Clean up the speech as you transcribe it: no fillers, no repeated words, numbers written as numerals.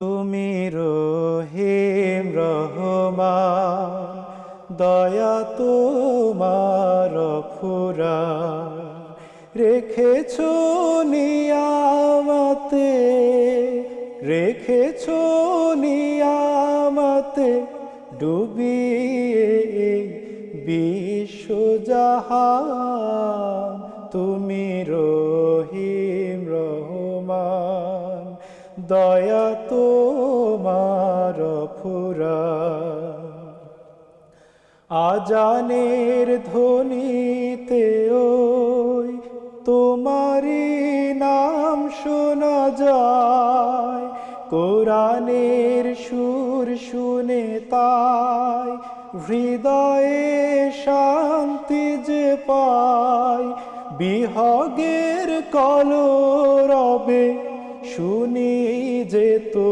তুমি রহিম রহমান, দয়া তোমার ফুরান, রেখেছো নিয়ামতে, রেখেছো নিয়ামতে ডুবিয়ে বিশ্বজাহান। তুমি রহিম রহমান, দয়া তোমার ফুরান। আজানের ধ্বনিতে ওই তোমারি নাম শোনা যায়, কোরআনের সুর শুনে তাই হৃদয়ে শান্তি যে পায়। বিহগের কলরবে শুনি যে তো